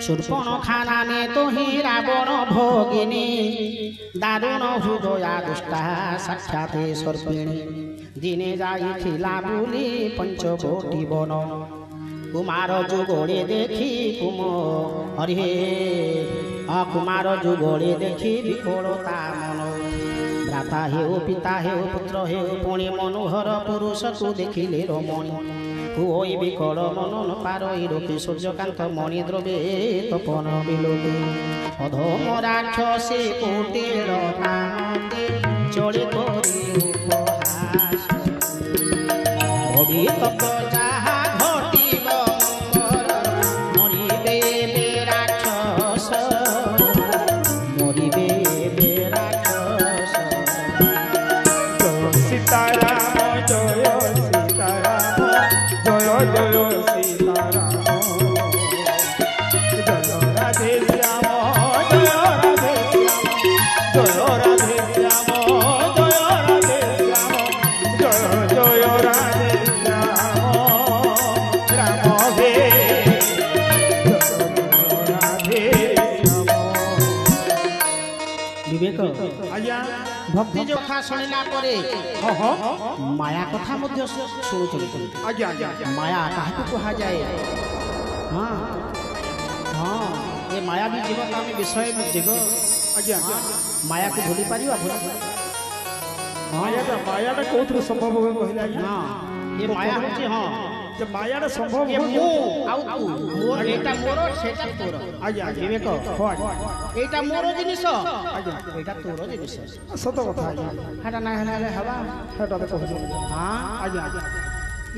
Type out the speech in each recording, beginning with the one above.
शूर्पणखा नामे तो ही रावण भोगिनी दारुण हृदया दुष्टा साक्षात सर्पिणी दिने जाइथिला बुली पंचकोटी वन कुमार जुगोड़े देखी हरि कुमार जुगोड़े देखी विकलता मन भ्राता हेउ पिता हेउ पुत्र हेउ पुणी मनोहर पुरुष को देखिले रमणी हुई विकल मन न पारई रोके सूर्यकांत मणि द्रवे तपन बिलोके अधम राक्षसी कोटिर नामते चले करी उपहास भवितव्य जाहा घटिब मरिबे बे राक्षस मरिबे बे राक्षस सीताराम जय सीताराम जय जय सीताराम जय राधे श्याम जय राधे श्याम जय राधे श्याम जय राधे श्याम जय जय राधे श्याम राम हे जय राधे श्याम विवेक आज्ञा भक्ति जोखा शुणिला परे माया कथा मध्य शुणुचंती आज्ञा आज्ञा माया काहे कहा जाए हाँ हाँ ये माया भी जीव का विषय में जीव आज्ञा माया को भूली पारिबा भूली माया कौन संभव हो कहला हाँ ये माया होची हाँ जे माया संभव ये मु आउ तू मोर एटा मोर सेटा तोर आज्ञा विवेक एटा मोर जिनिस आज्ञा एटा तोर जिनिस सत कथा आज्ञा हाटा ना हला हवा हेटा तो कहू हाँ आज्ञा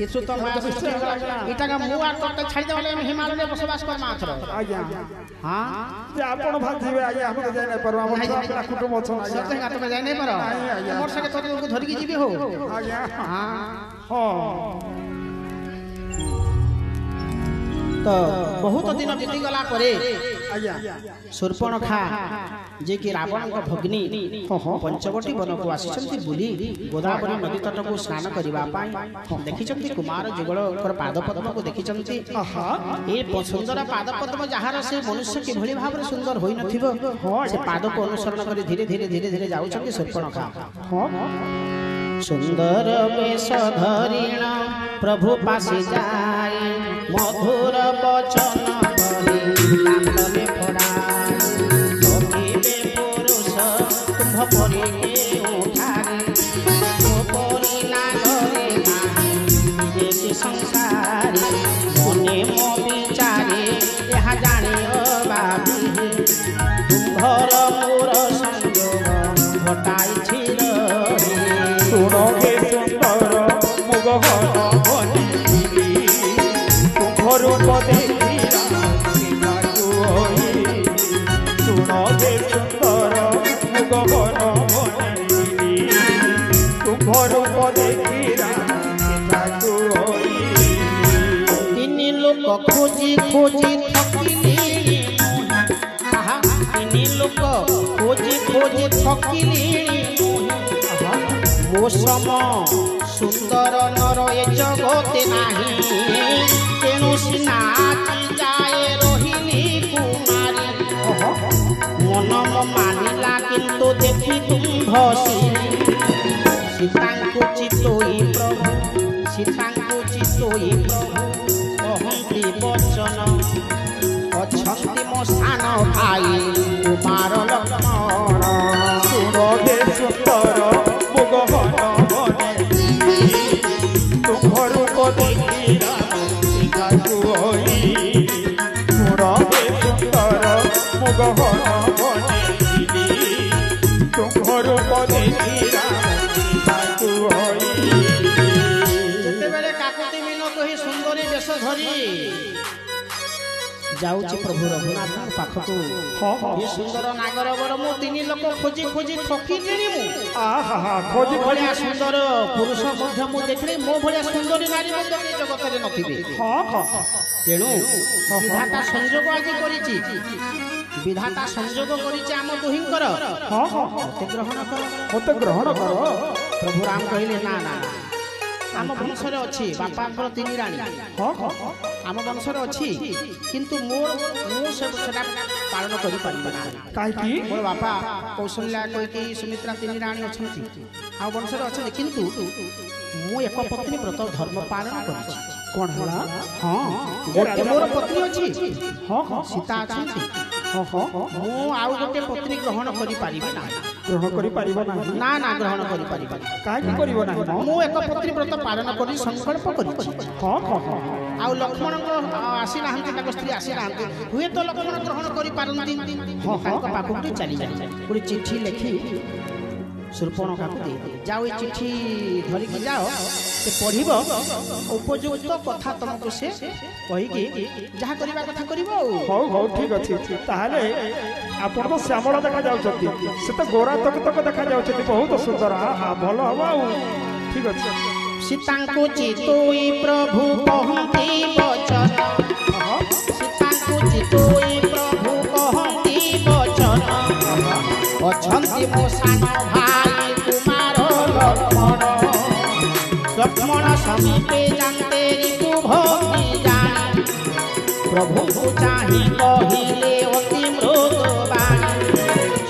ये तो माया सृष्टि एटा का मु आ करते छाड़ी देले हिमालय में बसवास कर मात्र आज्ञा हाँ जे आपण भागिबे आज्ञा हम जाय नै परवा हम अपना कुटुंब छन आज्ञा सत्य का तो जाय नै पर मोर सके तो को धरि की जीवे हो आज्ञा हाँ हां तो बहुत दिन बीती गला परे आज्ञा शूर्पणखा जे कि रावण को भग्नी पंचवटी वन को आसीचंती बुली गोदावरी नदी तट को स्नान करबा पाई देखिचंती कुमार जुगल कर पाद पद्म को देखिचंती ए सुंदर पाद पद्म जहार से मनुष्य के भली भाव सुंदर होई नथिबो से पाद को अनुसरण कर धीरे धीरे धीरे धीरे जाउचंती शूर्पणखा सुंदर वेश धरिण प्रभु पासी जाए मधुर वचन कही कांतले फड़ाए कहिले पुरुष कुंभ परि उठारे परि लागरे नाही संसारे मने मो विचारे यह जाने अबाबी कुंभर मोर संयोग घटाई सुनो हे सुंदर मुगहन बनी रूप देखिरा सीताकु होई सुनो हे सुंदर मुगहन बनी रूप देखिरा सीताकु होई तीन लोक खोजी खोजी थकिली तीन लोक खोजी खोजी थकिली वो सम सुंदर नर ए जगते नाही तेणु सिना जाए रहिली कुमारी मन मानिला किंतु देखी तुम भसी सीतांकु चितोई प्रभु सीतांकु चितोई प्रभु कहंती वचन अछंती मो स्थान भाई कुमार लक्ष्मण सुनो हे सुंदर मुगहन बनी तुम रूप देखिरा सीताकु होई सुनो हे सुंदर मुगहन बनी तुम रूप देखिरा सीताकु होई जेते बेले काकुति मीनो कहि सुंदरी वेश धरी जाउची प्रभु रघुनाथ पाखकु ये सुंदर नागर वर मु तीन लोक खोजी खोजी थकी जेनी मु आहा खोजी भलिया सुंदर पुरुष मध्य मु देखले मो भलिया सुंदरी नारी मध्य के जगत रे नथिबे तेणु विधाता संयोग आज करिछि विधाता संयोग करिछि आम दुहिंकर मते ग्रहण कर मते ग्रहण कर प्रभु राम कहिले ना ना आम वंश अच्छी बापा तीन राणी हाँ हाँ आम वंश अच्छी किंतु मोर पालन कर कहीं मोर बापा कौशल्या कोई सुमित्रा तीन राणी अच्छा आ वंश अच्छा किंतु मु एक पत्नी व्रत धर्म पालन कर कौन है हाँ मोर पत्नी अच्छी हाँ हाँ सीता अच्छा हाँ हाँ मु आउ गोटे पत्नी ग्रहण कर ग्रहण कर ना ना ग्रहण कर कहीं कर मु एक पत्नी व्रत पालन कर संकल्प कर हाँ हाँ हाँ आउ लक्ष्मण आसी ना स्त्री आसी ना हुए तो लक्ष्मण ग्रहण कर पाखक चली जाए गोटे चिठी लिखि शूर्पणखा को दे जाओ ये चिठी धरिकी जाओ से पढ़िब उपयुक्त कथा तुमको से कहीकि जहाँ करवा कथा करिवो हौ हौ ठीक अछि ताहले आपण तो श्यामला देखा जाउछथि से तो गोरा तक तक देखा जाउछथि बहुत सुंदर हां भलो हवा ठीक अछि सीता को चितोई प्रभु कहती वचन सीता को चितोई प्रभु कहती वचन अछंती मो सान भाई कुमार लक्ष्मण समीपे जानते तू भक्ति जान प्रभु को चाही कहिले अति मृदुबान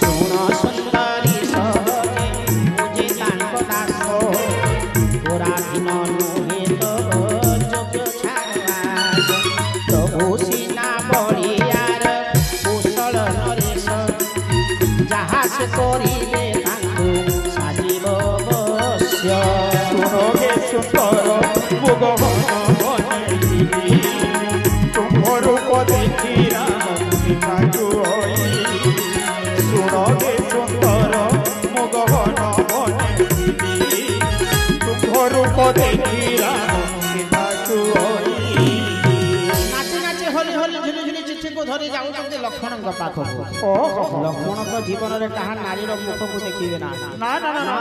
सुन सुंदरी सहजे मुझे तांक दास पुराधीन नुहे तो योग्य छावास प्रभु सीना बड़ियार कुशल नरेश जहाँ से करिले तांकु साजिब अवश्य सुनोगे सुंदर मुगहन बनेती तुम रूप देखी राम सीता जुई सुनोगे सुंदर मुगहन बनेती तुम रूप देखी राम सीता जुई नाचे नाचे होली होली झुली झुली चिठी को धरी जाऊँ लक्ष्मण पाखक लक्ष्मण तो जीवन में कहा नारी मुख को देखिए ना ना ना ना ना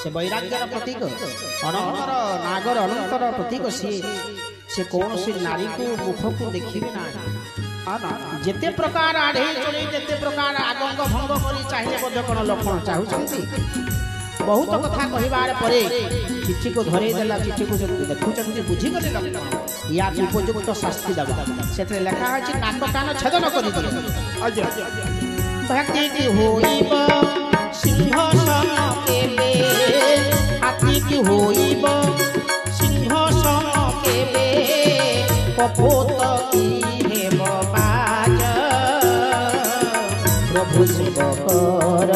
से वैराग्यर प्रतीक अनंतर नागर अनंतर प्रतीक सी कौन सी नारी को मुख को देखिए ना जेते प्रकार आढ़े चढ़े जेते प्रकार आगंग भंग करी चाहिए कौन लक्ष्मण चाहूँगी बहुत कथा कहबार परे चिठी को धरे देला चिठी को देखुं बुझीगले लक्ष्मण या उपयुक्त शास्ति दबा से लेखा है नाक कान छेदन कर भक्ति की होइब सिंहासन केबे हाथी की होइब सिंहासन केबे कपोत की हेब बाज प्रभु शिवकर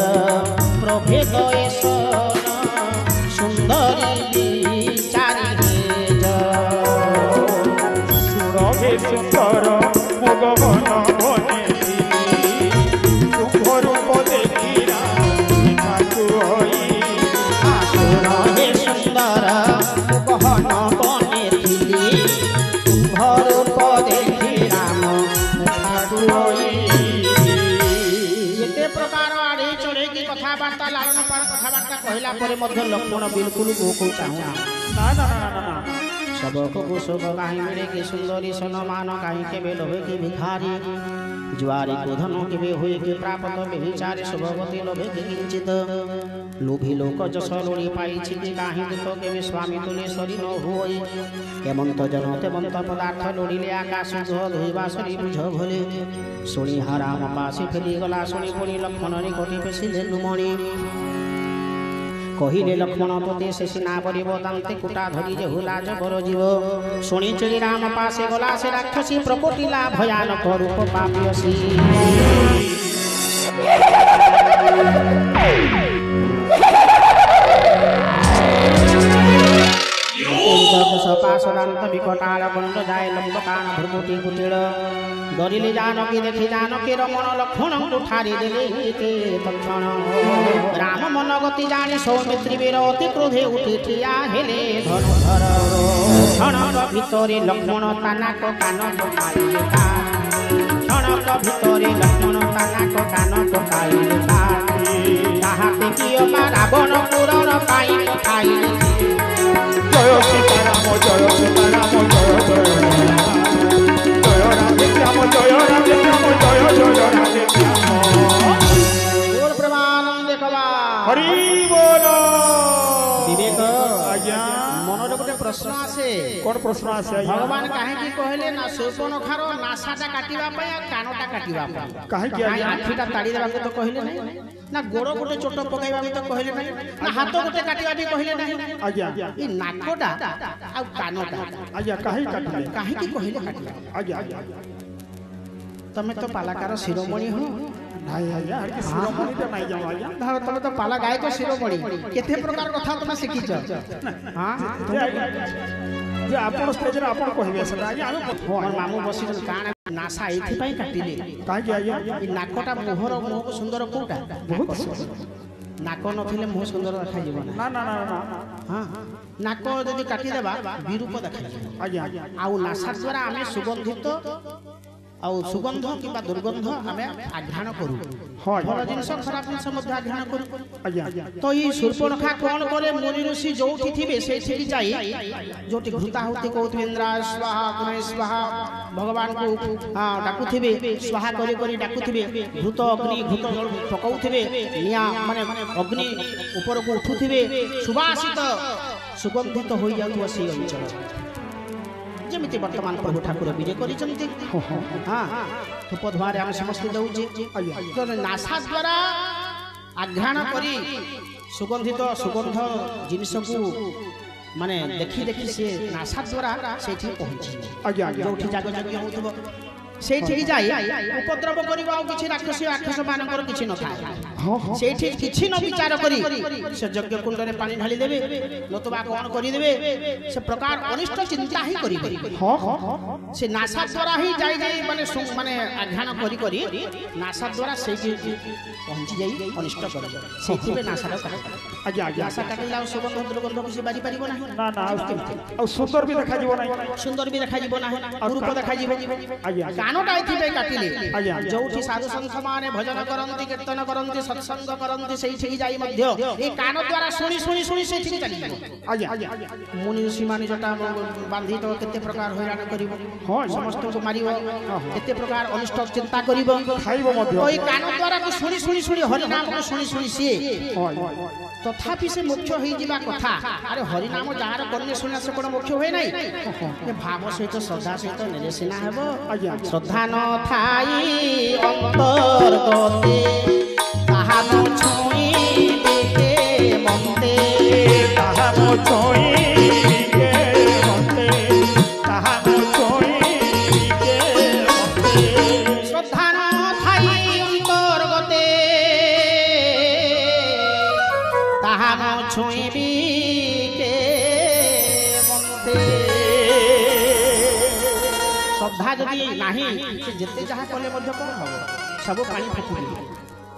प्रभेद सुंदरी विचारी सुनोगे सुंदर मुगहन बनेती तुम रूप देखी सीता जुई सुनोगे सुंदर मुगहन बनेती तुम रूप देखी राम जेते प्रकार आड़े चढ़े की कथबार्ता लालन पार कथबार्ता कहला परे मध्य लक्ष्मण बिल्कुल को चाहू ना ना ना ना ना सबको कुशोक कहीं मिले कि सुंदरी सनमान कहीं के बे लोभे की भिखारी ज्वारी को धनो के बे हुए कि प्राप्त व्यभिचारी शुभवती लोभे की किंचित लोभी लोक जस लोड़ी पाई छिति कहीं तो के बे स्वामी तुले सरी न होई हेमंत जन तेमंत पदार्थ लोड़िले आकाश धोइबा सरी बुझ भले सुनी हराम पासी फेली गला सुनी पुणी लक्ष्मण निकटी पेशिले लुमणी कहिले लक्ष्मण तोते से सिना परिब दांते कुटा धरी जे हुलाज बर जीव सुनी चली राम पासे गला से राक्षसी प्रकोटिला भयानक रूप पापियसी सपासदांत विकटाल गंड जाय लंबकान भ्रुमुटी कुटिल डरिले जानकी देखी जानकी रमण लक्ष्मण उठारी देले तक्षण राम मन गति जानी सौमित्री वीर अति क्रोधे उठी ठिया हेले धनुधर क्षणक भितरे लक्ष्मण तानाक कान टोकाइले क्षणक भितरे लक्ष्मण तानाक कान टोकाइले ताहा देखियो रावण पुरन पाई पठाइले जय सीताराम जय सीताराम जय जय राधे श्याम जय राधे श्याम जय जय राधे श्याम बोल प्रमानंद कबा हरि बोल विवेक आज्ञा मनोर प्रश्न आसे कौन प्रश्न आसे भगवान काहे की कहले ना शूर्पणखार नासाटा काटिबा पय कानटा काटिबा पय काहे की आज्ञा आखिटा ताड़ी देबा के तो कहले नहीं ना गोड़ गोटे चोट पकाइबा के तो कहले नहीं ना हाथ गोटे काटिबा भी कहले नहीं आज्ञा ई नाकोटा आ कानटा आज्ञा काहे काटिले काहे की कहले काटिबा आज्ञा तमे तो पालाकार शिरोमणि हो नहीं आज्ञा हर की शिरोमणि तो नहीं जाओ आज्ञा भाव तमे तो पाला गायक शिरोमणि केते प्रकार कथा तमे शिखिछ हां जे आपण स्टेज रे आपण कहबे से आज्ञा हम मोर मामू बसी कान नासा एथि पई काटिले काहे की आज्ञा ई नाकोटा मोहर मुह को सुंदर कोटा बहुत सुंदर नाको नथिले मुह सुंदर देखा जीवन ना ना ना ना हां नाको जदि काटि देबा विरूप देखा आज्ञा आउ नासा द्वारा हमें सुगंधित आउ सुगंध किबा दुर्गंध हमें आघ्राण करू हां भल जिंस खराब जिंस मध्ये आघ्राण करू आज्ञा तो ई शूर्पणखा कोन करे मुनि ऋषि जोठी थिबे सेठी जाई जोठी घृताहुति कहउथिबे इंद्रा स्वाहा गुणे स्वाहा भगवान को डाकु थिबे स्वाहा करी करी डाकु थिबे घृत अग्नि घृत जल पकाउथिबे निया माने अग्नि ऊपर को उठुथिबे सुवासित सुगंधित होई जाउथो से अंचल जमिति वर्तमान प्रभु ठाकुर विजय करिसंती हां धूप धुआरे हम समस्त दउजे तो नासा द्वारा आघ्राण करी सुगंधित सुगंध जिनिस को माने देखि देखि से नासा द्वारा सेठी पहुंची आज्ञा जोठी जाग जग होतबो सेठी जाई उपद्रव करिबा किछि राक्षसी राक्षस मानकर किछि न थाए सेठी किछि न विचार करी से यज्ञ कुंड रे पानी ढाली देबे नतबा कोन करि देबे से प्रकार अनिष्ट चिंता ही करी हां हां से नासा द्वारा ही जाई जाई माने माने आघ्राण करी करी नासा द्वारा सेठी पहुंची जाई अनिष्ट कर सेठी बे नासा आज्ञा आज्ञा नासा काटिला सुगंध दुर्गंध को से बारी परिबो ना ना ना और सुंदर भी देखा जीव नहीं सुंदर भी देखा जीव ना रूप देखा जीव आज्ञा कानटा एथि काटिले आज्ञा जोठी साधु संत माने भजन करंती कीर्तन करंती सत्संग करंती सेठी जाई मध्य ए कान द्वारा सुनी सुनी सुनी सेठी चली आज्ञा मुनि ऋषि माने जटा बांधी तो केते प्रकार हैरान करिवो हां समस्त को मारिवो केते प्रकार अनिष्ट चिंता करिवो खाइबो मध्य ओई कान द्वारा को सुनी सुनी सुनी हरि नाम को सुनी सुनी से हां तथापि से मुख्य होई जिबा कथा अरे हरि नाम जहार कन्ने सुना से कोन मुख्य होय नै ए भाव सहित श्रद्धा सहित नेले सिना हेबो आज्ञा श्रद्धा न थाई अंतर्गते ताहा न छुई देखे मन्ते ताहा न छुई के मते ताहा न छुई के मते श्रद्धा न थाई अंतर्गते ताहा न छुई के मन्ते श्रद्धा जदि नाही से जेते जहा कले मध्य कोन हो सब पानी फाटी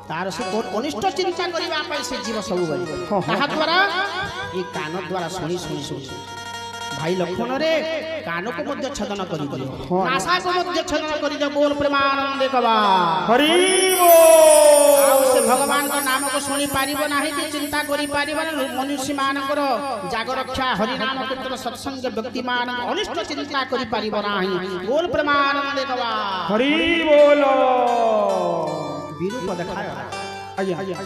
तार से कोन अनिष्ट चिंता करिबा पई से जीव सब बई ताहा द्वारा ए कान द्वारा सुनी सुनी सुनी भाई लक्ष्मण रे कान को मध्य छदन करि दियो नासा को मध्य छदन करि दियो बोल प्रेमानंद कबा हरि बोल आउ से भगवान को नाम को सुनी पारिबो नाही कि चिंता करि पारिबो मनुष्य मानकर जाग रक्षा हरि नाम कीर्तन सत्संग व्यक्ति मान अनिष्ट चिंता करि पारिबो नाही बोल प्रेमानंद कबा हरि बोल विरूप देखायो आज्ञा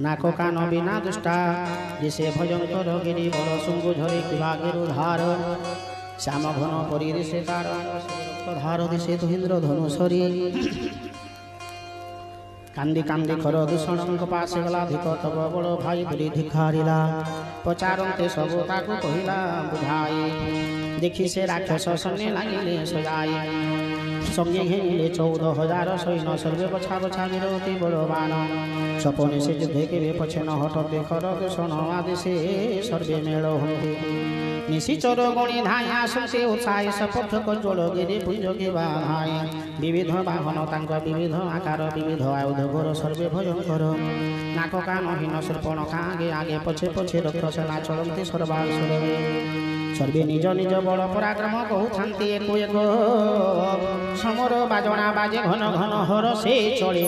नाको कान बिना दुष्टा जिसे भयंकर गिरी बड़ सुंगु झरे किबा गिरुधार श्याम घन परी से तार धार दिशे तुहिंद्र धनुषरी कांदी कांदी खर दूषणक पासे गला धिक तब बड़ भाई बोली धिखारिला पचारंते सब ताकू कहिला बुझाई देखि से राक्षस सन्ने लागिले सजाई संगे घेरिले 14,000 सैन्य सर्वे बछा बछा गिरती बड़वान सपने से युद्धे के पछे न हटते खर दूषण आदि से सर्वे मेल होते निशिचर गणी धाया सुसे उत्साह सपक्ष कजोल गिरी पुंज के बाहाय विविध वाहन तांक विविध आकार विविध आयुध घोर सर्वे भयंकर नाक कानहीन शूर्पणखा आगे आगे पछे पछे रक्षसेना चलती सर्वासुर सर्वे निज निज बल पराक्रम कहूथांती एक एक समर बाजना बाजे घन घन हर से चले